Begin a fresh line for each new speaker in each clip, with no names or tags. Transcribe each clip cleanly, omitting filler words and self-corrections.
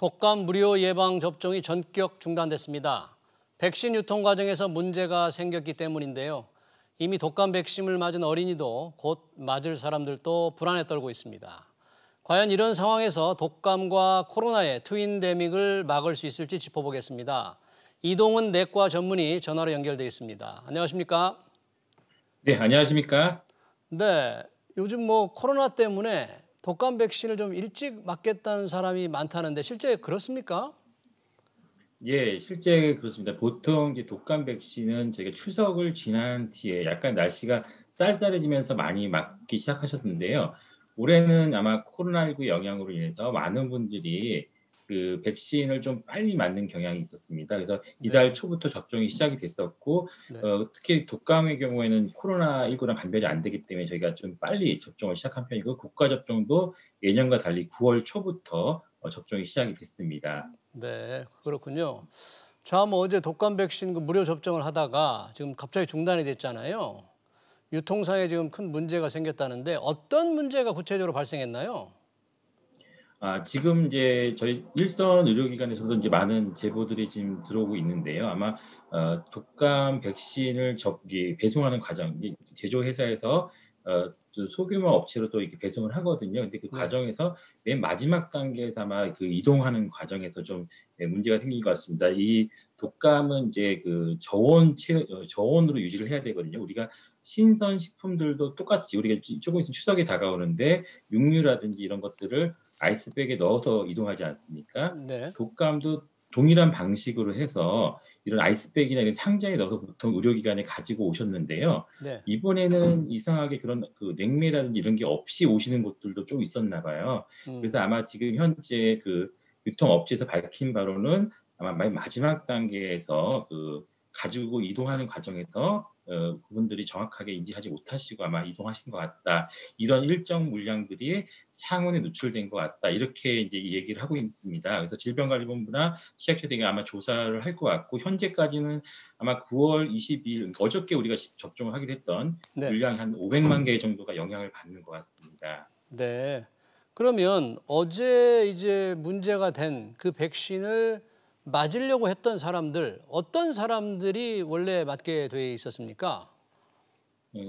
독감 무료 예방 접종이 전격 중단됐습니다. 백신 유통 과정에서 문제가 생겼기 때문인데요. 이미 독감 백신을 맞은 어린이도 곧 맞을 사람들도 불안에 떨고 있습니다. 과연 이런 상황에서 독감과 코로나의 트윈데믹을 막을 수 있을지 짚어보겠습니다. 이동훈 내과 전문의 전화로 연결돼 있습니다. 안녕하십니까?
네, 안녕하십니까?
네, 요즘 코로나 때문에 독감 백신을 좀 일찍 맞겠다는 사람이 많다는데 실제 그렇습니까?
예, 실제 그렇습니다. 보통 이제 독감 백신은 저희가 추석을 지난 뒤에 약간 날씨가 쌀쌀해지면서 많이 맞기 시작하셨는데요. 올해는 아마 코로나19 영향으로 인해서 많은 분들이 그 백신을 좀 빨리 맞는 경향이 있었습니다. 그래서 이달
네,
초부터 접종이 시작이 됐었고,
네.
특히 독감의 경우에는 코로나19랑 감별이 안 되기 때문에 저희가 좀 빨리 접종을 시작한 편이고, 국가 접종도 예년과 달리 9월 초부터 접종이 시작이 됐습니다.
네, 그렇군요. 자, 어제 독감 백신 그 무료 접종을 하다가 지금 갑자기 중단이 됐잖아요. 유통상에 지금 큰 문제가 생겼다는데 어떤 문제가 구체적으로 발생했나요?
지금 이제 저희 일선 의료기관에서도 이제 많은 제보들이 지금 들어오고 있는데요. 아마 독감 백신을 배송하는 과정, 이 제조 회사에서 또 소규모 업체로 또 이렇게 배송을 하거든요. 근데 그
네.
과정에서 맨 마지막 단계에서 아마 그 이동하는 과정에서 좀 문제가 생긴 것 같습니다. 이 독감은 이제 그 저온으로 유지를 해야 되거든요. 우리가 신선 식품들도 똑같이 우리가 조금 있으면 추석이 다가오는데 육류라든지 이런 것들을 아이스백에 넣어서 이동하지 않습니까?
네.
독감도 동일한 방식으로 해서 이런 아이스백이나 이런 상자에 넣어서 보통 의료기관에 가지고 오셨는데요.
네.
이번에는 이상하게 그런 그 냉매라든지 이런 게 없이 오시는 곳들도 좀 있었나 봐요. 그래서
음.
아마 지금 현재 그 유통업체에서 밝힌 바로는 아마 맨 마지막 단계에서 그 가지고 이동하는 과정에서 그분들이 정확하게 인지하지 못하시고 아마 이동하신 것 같다. 이런 일정 물량들이 상온에 노출된 것 같다. 이렇게 이제 얘기를 하고 있습니다. 그래서 질병관리본부나 식약처 등이 아마 조사를 할 것 같고 현재까지는 아마 9월 22일 어저께 우리가 접종을 하기로 했던
네.
물량이 한 500만 개 정도가 영향을 받는 것 같습니다.
네. 그러면 어제 이제 문제가 된 그 백신을 맞으려고 했던 사람들, 어떤 사람들이 원래 맞게 돼 있었습니까?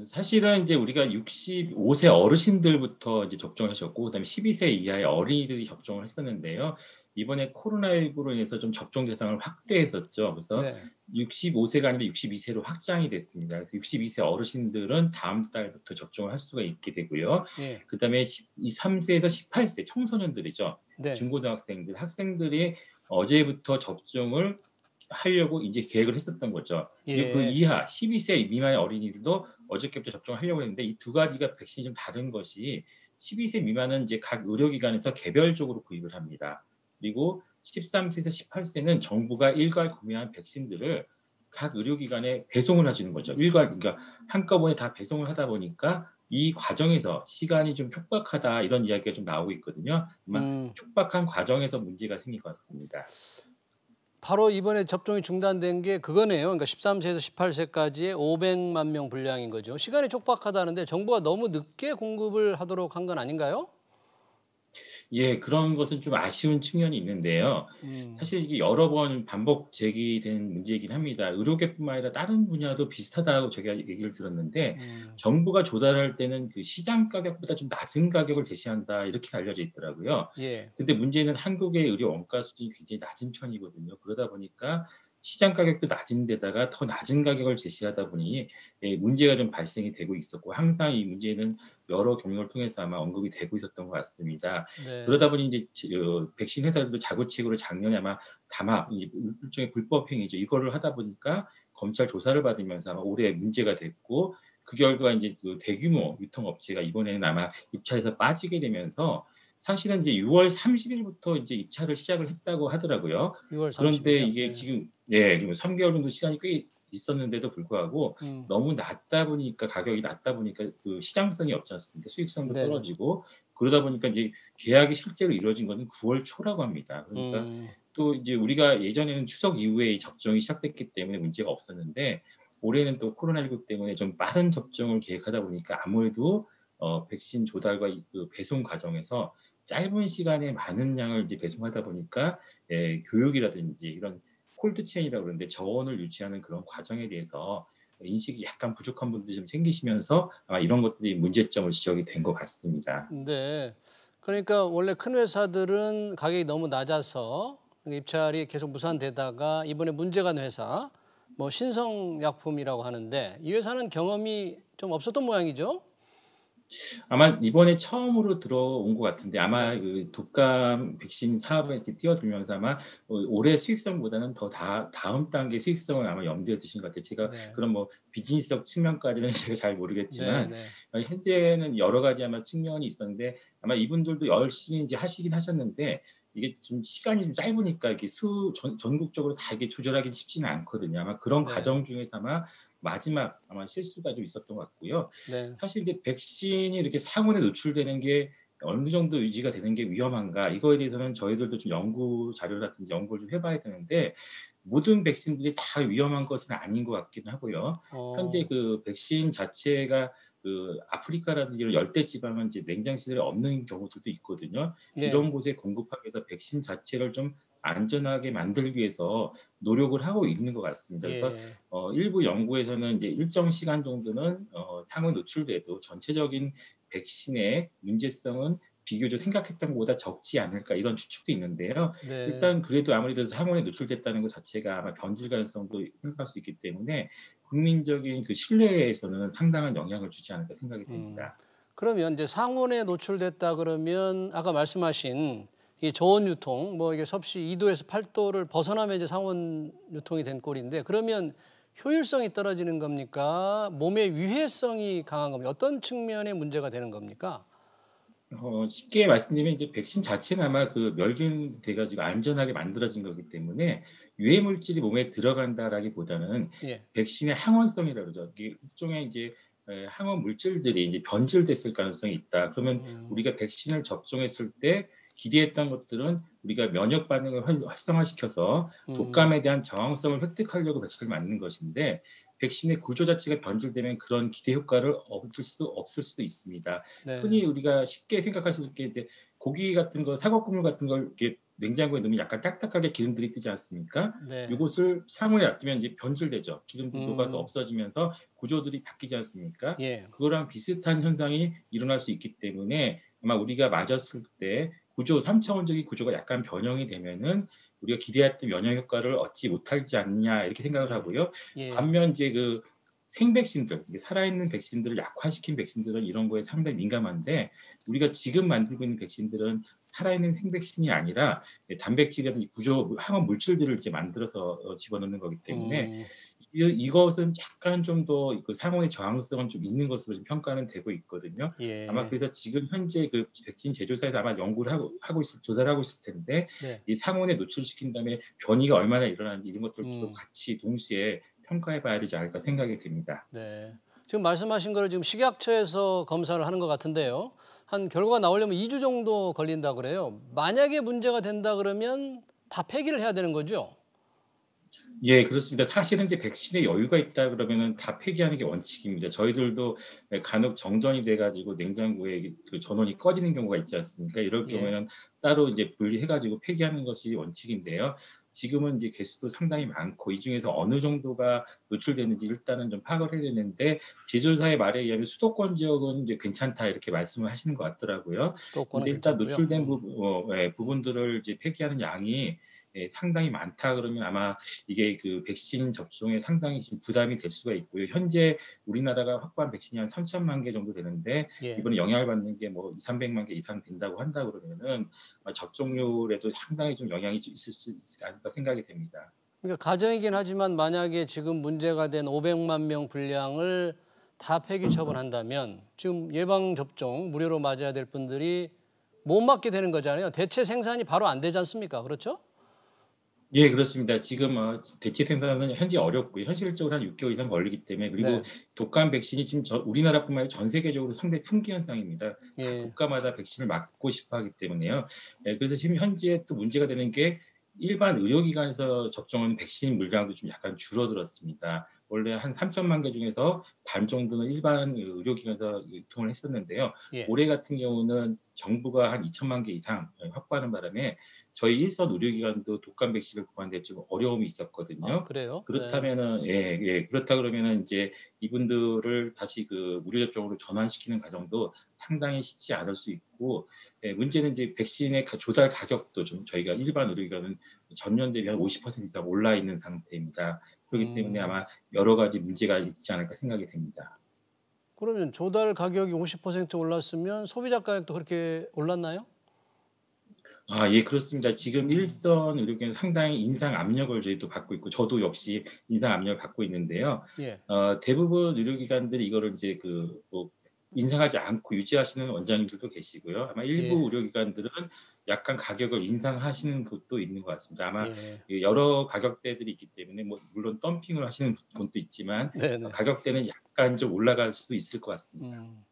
사실은 이제 우리가 65세 어르신들부터 이제 접종을 하셨고 그다음에 12세 이하의 어린이들이 접종을 했었는데요. 이번에 코로나19로 인해서 좀 접종 대상을 확대했었죠. 그래서
네.
65세가 아니라 62세로 확장이 됐습니다. 그래서 62세 어르신들은 다음 달부터 접종을 할 수가 있게 되고요.
예.
그다음에 3세에서 18세 청소년들이죠.
네.
중고등학생들, 학생들이 어제부터 접종을 하려고 이제 계획을 했었던 거죠. 그리고 그
예.
이하 12세 미만의 어린이들도 어저께부터 접종을 하려고 했는데 이 두 가지가 백신이 좀 다른 것이 12세 미만은 이제 각 의료기관에서 개별적으로 구입을 합니다. 그리고 13세에서 18세는 정부가 일괄 구매한 백신들을 각 의료기관에 배송을 해주는 거죠. 그러니까 한꺼번에 다 배송을 하다 보니까 이 과정에서 시간이 좀 촉박하다 이런 이야기가 좀 나오고 있거든요. 아마
음.
촉박한 과정에서 문제가 생긴 것 같습니다.
바로 이번에 접종이 중단된 게 그거네요. 그러니까 13세에서 18세까지의 500만 명 분량인 거죠. 시간이 촉박하다는데 정부가 너무 늦게 공급을 하도록 한 건 아닌가요?
예. 그런 것은 좀 아쉬운 측면이 있는데요.
음.
사실 이게 여러 번 반복 제기된 문제이긴 합니다. 의료계뿐만 아니라 다른 분야도 비슷하다고 제가 얘기를 들었는데
음.
정부가 조달할 때는 그 "시장 가격보다 좀 낮은 가격을 제시한다." 이렇게 알려져 있더라고요.
예.
근데 문제는 한국의 의료 원가 수준이 굉장히 낮은 편이거든요. 그러다 보니까 시장 가격도 낮은 데다가 더 낮은 가격을 제시하다 보니 문제가 좀 발생이 되고 있었고 항상 이 문제는 여러 경로를 통해서 아마 언급이 되고 있었던 것 같습니다.
네.
그러다 보니 이제 백신 회사들도 자구책으로 작년에 아마 담합 이 일종의 불법 행위죠. 이거를 하다 보니까 검찰 조사를 받으면서 아마 올해 문제가 됐고 그 결과 인제 그 대규모 유통업체가 이번에는 아마 입찰에서 빠지게 되면서 사실은 이제 6월 30 일부터 이제 입찰을 시작을 했다고 하더라고요.
6월
그런데
30일이요?
이게
네.
지금 3 개월 정도 시간이 꽤 있었는데도 불구하고
음.
너무 낮다 보니까 가격이 낮다 보니까 그 시장성이 없지 않습니까? 수익성도
네.
떨어지고 그러다 보니까 인제 계약이 실제로 이루어진 것은 9월 초라고 합니다. 그러니까
음.
또 이제 우리가 예전에는 추석 이후에 이 접종이 시작됐기 때문에 문제가 없었는데 올해는 또 코로나19 때문에 좀 빠른 접종을 계획하다 보니까 아무래도 백신 조달과 이 그 배송 과정에서 짧은 시간에 많은 양을 이제 배송하다 보니까 교육이라든지 이런 콜드 체인이라고 그러는데 저온을 유지하는 그런 과정에 대해서 인식이 약간 부족한 분들이 좀 생기시면서 아마 이런 것들이 문제점으로 지적이 된 것 같습니다.
네. 그러니까 원래 큰 회사들은 가격이 너무 낮아서 입찰이 계속 무산되다가 이번에 문제가 된 회사, 뭐 신성약품이라고 하는데 이 회사는 경험이 좀 없었던 모양이죠?
아마 이번에 처음으로 들어온 것 같은데 아마
네.
그 독감 백신 사업에 이렇게 뛰어들면서 아마 올해 수익성보다는 더 다음 단계 수익성을 아마 염두에 두신 것 같아요. 제가
네.
그런 뭐 비즈니스적 측면까지는 제가 잘
네
모르겠지만
네.
현재는 여러 가지 아마 측면이 있었는데 아마 이분들도 열심히 이제 하시긴 하셨는데 이게 좀 시간이 좀 짧으니까 이렇게 전국적으로 다 이게 조절하기는 쉽지는 않거든요. 아마 그런
네.
과정 중에서 아마 마지막 아마 실수가 좀 있었던 것 같고요.
네.
사실 이제 백신이 이렇게 상온에 노출되는 게 어느 정도 유지가 되는 게 위험한가 이거에 대해서는 저희들도 좀 연구 자료라든지 연구를 좀 해 봐야 되는데 모든 백신들이 다 위험한 것은 아닌 것 같긴 하고요. 현재
어.
그 백신 자체가 그 아프리카라든지 이런 열대 지방은 이제 냉장 시설이 없는 경우들도 있거든요.
예.
이런 곳에 공급하기 위해서 백신 자체를 좀 안전하게 만들기 위해서 노력을 하고 있는 것 같습니다. 그래서
예.
일부 연구에서는 이제 일정 시간 정도는 상온 노출돼도 전체적인 백신의 문제성은 비교적 생각했던 것보다 적지 않을까 이런 추측도 있는데요.
네.
일단 그래도 아무래도 상온에 노출됐다는 것 자체가 아마 변질 가능성도 생각할 수 있기 때문에 국민적인 그 신뢰에서는 상당한 영향을 주지 않을까 생각이
음.
됩니다.
그러면 이제 상온에 노출됐다 그러면 아까 말씀하신 이 저온 유통 뭐 이게 섭씨 2 도에서 8 도를 벗어나면 이제 상온 유통이 된 꼴인데 그러면 효율성이 떨어지는 겁니까? 몸의 위해성이 강한 겁니까? 어떤 측면에 문제가 되는 겁니까?
쉽게 말씀드리면 이제 백신 자체는 아마 그 멸균돼 가지고 안전하게 만들어진 거기 때문에 유해 물질이 몸에 들어간다라기보다는
예.
백신의 항원성이라고 그러죠. 이게 일종의 이제 항원 물질들이 이제 변질됐을 가능성이 있다. 그러면
음.
우리가 백신을 접종했을 때 기대했던 것들은 우리가 면역 반응을 활성화시켜서
음.
독감에 대한 저항성을 획득하려고 백신을 맞는 것인데 백신의 구조 자체가 변질되면 그런 기대 효과를 얻을 수 없을 수도 있습니다.
네.
흔히 우리가 쉽게 생각할 수 있게 이제 고기 같은 거 사과 국물 같은 걸 이렇게 냉장고에 넣으면 약간 딱딱하게 기름들이 뜨지 않습니까?
네.
요것을 상온에 놔두면 이제 변질되죠. 기름들이 녹아서
음.
없어지면서 구조들이 바뀌지 않습니까?
예.
그거랑 비슷한 현상이 일어날 수 있기 때문에 아마 우리가 맞았을 때 구조 3 차원적인 구조가 약간 변형이 되면은 우리가 기대했던 면역 효과를 얻지 못하지 않냐 이렇게 생각을
예.
하고요.
예.
반면 이제 그 생백신들, 이게 살아있는 백신들을 약화시킨 백신들은 이런 거에 상당히 민감한데 우리가 지금 만들고 있는 백신들은 살아있는 생백신이 아니라 단백질이라든지 구조 항원 물질들을 이제 만들어서 집어넣는 거기 때문에
음.
이것은 약간 좀 더 그 상호의 저항성은 좀 있는 것으로 지금 평가는 되고 있거든요. 아마
예.
그래서 지금 현재 그 백신 제조사에서 아마 연구를 하고 있을 조사를 하고 있을 텐데
네.
이 상온에 노출시킨 다음에 변이가 얼마나 일어나는지 이런 것들도
음.
같이 동시에 평가해 봐야 되지 않을까 생각이 듭니다.
네. 지금 말씀하신 거를 지금 식약처에서 검사를 하는 것 같은데요. 한 결과가 나오려면 2주 정도 걸린다 그래요. 만약에 문제가 된다 그러면 다 폐기를 해야 되는 거죠?
예, 그렇습니다. 사실은 이제 백신에 여유가 있다 그러면은 다 폐기하는 게 원칙입니다. 저희들도 간혹 정전이 돼 가지고 냉장고에 그 전원이 꺼지는 경우가 있지 않습니까? 이럴
예.
경우에는 따로 이제 분리해 가지고 폐기하는 것이 원칙인데요. 지금은 이제 개수도 상당히 많고 이 중에서 어느 정도가 노출됐는지 일단은 좀 파악을 해야 되는데 제조사의 말에 의하면 "수도권 지역은 이제 괜찮다." 이렇게 말씀을 하시는 것 같더라고요.
수도권은
근데 일단
괜찮고요.
노출된
음.
부분들을 이제 폐기하는 양이 상당히 많다 그러면 아마 이게 그 백신 접종에 상당히 지금 부담이 될 수가 있고요. 현재 우리나라가 확보한 백신이 한 3천만 개 정도 되는데
예.
이번에 영향을 받는 게 뭐 200-300만 개 이상 된다고 한다 그러면은 접종률에도 상당히 좀 영향이 좀 있을 수 있지 않을까 생각이 됩니다.
그러니까 가정이긴 하지만 만약에 지금 문제가 된 500만 명 분량을 다 폐기 처분한다면 지금 예방 접종 무료로 맞아야 될 분들이 못 맞게 되는 거잖아요. 대체 생산이 바로 안 되지 않습니까? 그렇죠?
예, 그렇습니다. 지금 대체 생산은 현재 어렵고요. 현실적으로 한 6 개월 이상 걸리기 때문에 그리고
네.
독감 백신이 지금 우리나라뿐만 아니라 전 세계적으로 상당히 품귀 현상입니다. 각
예.
국가마다 백신을 맞고 싶어 하기 때문에요. 그래서 지금 현재 또 문제가 되는 게 일반 의료기관에서 접종하는 백신 물량도 좀 약간 줄어들었습니다. 원래 한 3천만 개 중에서 반 정도는 일반 의료기관에서 유통을 했었는데요.
예.
올해 같은 경우는 정부가 한 2천만 개 이상 확보하는 바람에 저희 일선 의료기관도 독감 백신을 구하는 데 좀 어려움이
아,
있었거든요.
그래요? 네.
그렇다면은 그렇다 그러면은 이제 이분들을 다시 그 무료 접종으로 전환시키는 과정도 상당히 쉽지 않을 수 있고, 문제는 이제 백신의 조달 가격도 좀 저희가 일반 의료기관은 전년 대비 한 50% 이상 올라 있는 상태입니다. 그렇기 때문에
음.
아마 여러 가지 문제가 있지 않을까 생각이 됩니다.
그러면 조달 가격이 50% 올랐으면 소비자 가격도 그렇게 올랐나요?
예, 그렇습니다. 지금
음.
일선 의료계는 상당히 인상 압력을 저희도 받고 있고, 저도 역시 인상 압력을 받고 있는데요.
예.
대부분 의료기관들이 이거를 이제 뭐 인상하지 않고 유지하시는 원장님들도 계시고요. 아마
예.
일부 의료기관들은 약간 가격을 인상하시는 곳도 있는 것 같습니다. 아마
예.
여러 가격대들이 있기 때문에 뭐 물론 덤핑을 하시는 곳도 있지만
네네.
가격대는 약간 좀 올라갈 수도 있을 것 같습니다.
음.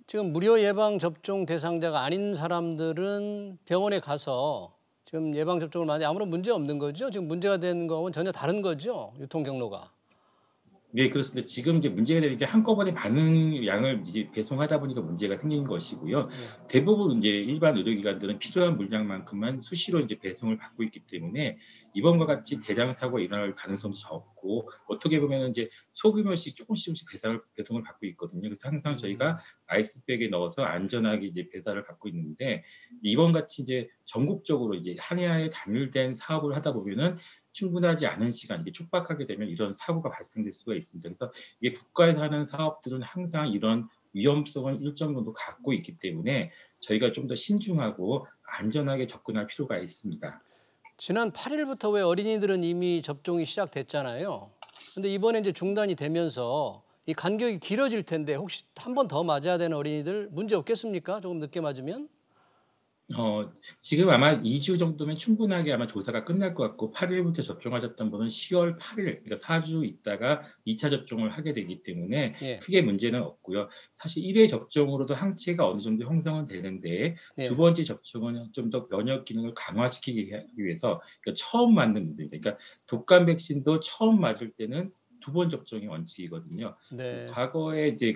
지금 무료 예방 접종 대상자가 아닌 사람들은 병원에 가서 지금 예방 접종을 받는데 아무런 문제 없는 거죠? 지금 문제가 되는 거하고는 전혀 다른 거죠? 유통 경로가.
네, 그렇습니다. 지금 이제 문제가 되는 게 한꺼번에 많은 양을 이제 배송하다 보니까 문제가 생긴 것이고요.
예.
대부분 이제 일반 의료기관들은 필요한 물량만큼만 수시로 이제 배송을 받고 있기 때문에 이번과 같이 대량 사고가 일어날 가능성도 적고, 어떻게 보면은 이제 소규모씩 조금씩 배송을 받고 있거든요. 그래서 항상 저희가
음.
아이스백에 넣어서 안전하게 이제 배달을 받고 있는데, 이번 같이 이제 전국적으로 이제 한 해에 단일된 사업을 하다 보면은 충분하지 않은 시간, 이게 촉박하게 되면 이런 사고가 발생될 수가 있습니다. 그래서 이게 국가에서 하는 사업들은 항상 이런 위험성을 일정 정도 갖고 있기 때문에 저희가 좀 더 신중하고 안전하게 접근할 필요가 있습니다.
지난 8일부터 왜 어린이들은 이미 접종이 시작됐잖아요. 근데 이번에 이제 중단이 되면서 이 간격이 길어질 텐데 혹시 한 번 더 맞아야 되는 어린이들 문제 없겠습니까? 조금 늦게 맞으면?
지금 아마 2주 정도면 충분하게 아마 조사가 끝날 것 같고, 8 일부터 접종하셨던 분은 10월 8일, 그러니까 4주 있다가 2차 접종을 하게 되기 때문에
예.
크게 문제는 없고요. 사실 1회 접종으로도 항체가 어느 정도 형성은 되는데, 두
예.
번째 접종은 좀 더 면역 기능을 강화시키기 위해서, 그러니까 처음 맞는 분들입니다. 그러니까 독감 백신도 처음 맞을 때는 2번 접종이 원칙이거든요.
네.
과거에 이제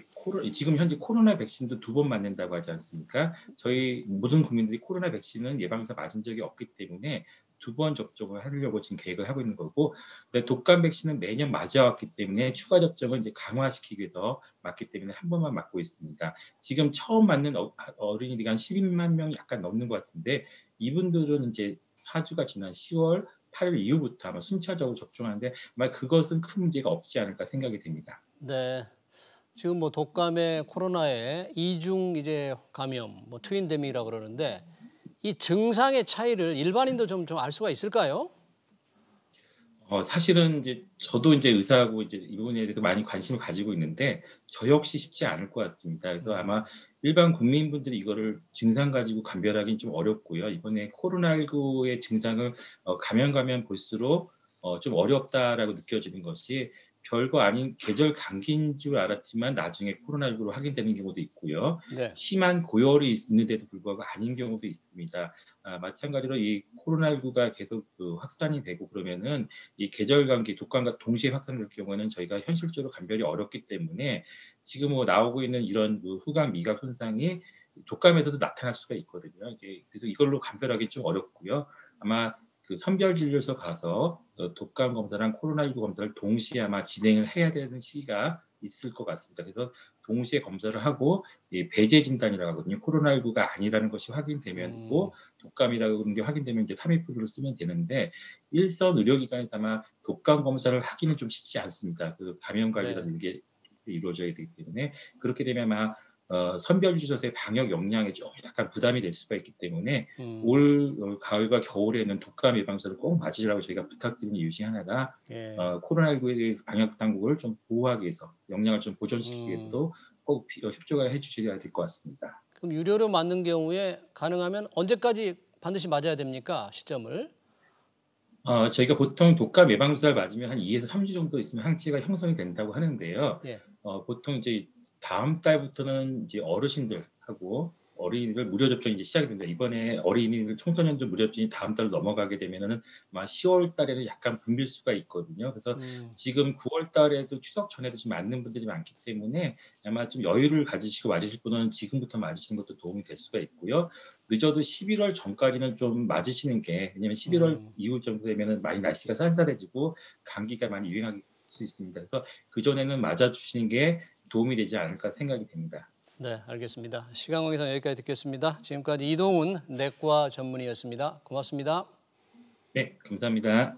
지금 현재 코로나 백신도 2번 맞는다고 하지 않습니까? 저희 모든 국민들이 코로나 백신은 예방에서 맞은 적이 없기 때문에 2번 접종을 하려고 지금 계획을 하고 있는 거고, 근데 독감 백신은 매년 맞아 왔기 때문에 추가 접종을 이제 강화시키기 위해서 맞기 때문에 한 번만 맞고 있습니다. 지금 처음 맞는 어린이들이 한 12만 명 약간 넘는 것 같은데, 이분들은 이제 4 주가 지난 10월 8일 이후부터 아마 순차적으로 접종하는데, 아마 그것은 큰 문제가 없지 않을까 생각이 됩니다.
네. 지금 뭐 독감에 코로나에 이중 이제 감염, 뭐 트윈데믹이라고 그러는데 이 증상의 차이를 일반인도 좀 알 수가 있을까요?
사실은 이제 저도 이제 의사하고 이제 이 부분에 대해서 많이 관심을 가지고 있는데, 저 역시 쉽지 않을 것 같습니다. 그래서 아마
음.
일반 국민분들이 이거를 증상 가지고 감별하기는 좀 어렵고요. 이번에 코로나19의 증상을 가면 볼수록 좀 어렵다라고 느껴지는 것이, 별거 아닌 계절 감기인 줄 알았지만 나중에 코로나19로 확인되는 경우도 있고요.
네.
심한 고열이 있는데도 불구하고 아닌 경우도 있습니다. 마찬가지로 이 코로나19가 계속 확산이 되고 그러면은 이 계절 감기, 독감과 동시에 확산될 경우에는 저희가 현실적으로 감별이 어렵기 때문에, 지금 뭐 나오고 있는 이런 후각 미각 손상이 독감에서도 나타날 수가 있거든요. 이게 그래서 이걸로 감별하기 좀 어렵고요. 아마 그 선별 진료소 가서 독감 검사랑 코로나19 검사를 동시에 아마 진행을 해야 되는 시기가 있을 것 같습니다. 그래서 동시에 검사를 하고 이 배제 진단이라고 하거든요. 코로나19가 아니라는 것이
음.
확인되면이고 독감이라고 하는 게 확인되면 이제 타미프루를 쓰면 되는데, 일선 의료기관에서 아마 독감 검사를 하기는 좀 쉽지 않습니다. 그 감염
네.
관리라는 게 이루어져야 되기 때문에, 그렇게 되면 아마 선별주소서의 방역 역량에 좀 약간 부담이 될 수가 있기 때문에,
음.
올 가을과 겨울에는 독감 예방주사를 꼭 맞으시라고 저희가 부탁드리는 이유 중에 하나가,
예.
코로나19에 대해서 방역 당국을 좀 보호하기 위해서, 역량을 좀 보존시키기
음.
위해서도 꼭 협조가 해 주셔야 될 것 같습니다.
그럼 유료로 맞는 경우에 가능하면 언제까지 반드시 맞아야 됩니까? 시점을?
저희가 보통 독감 예방주사를 맞으면 한 2에서 3주 정도 있으면 항체가 형성이 된다고 하는데요.
예.
보통 이제 다음 달부터는 이제 어르신들하고 어린이들 무료 접종이 이제 시작이 됩니다. 이번에 어린이들 청소년들 무료 접종이 다음 달로 넘어가게 되면은 아마 10월 달에는 약간 붐빌 수가 있거든요. 그래서
음,
지금 9월 달에도 추석 전에도 좀 맞는 분들이 많기 때문에 아마 좀 여유를 가지시고 맞으실 분은 지금부터 맞으시는 것도 도움이 될 수가 있고요. 늦어도 11월 전까지는 좀 맞으시는 게, 왜냐면 11월
음.
이후 정도 되면은 많이 날씨가 쌀쌀해지고 감기가 많이 유행할 수 있습니다. 그래서 그전에는 맞아 주시는 게 도움이 되지 않을까 생각이 됩니다.
네, 알겠습니다. 시간 관계상 여기까지 듣겠습니다. 지금까지 이동훈 내과 전문의였습니다. 고맙습니다.
네, 감사합니다.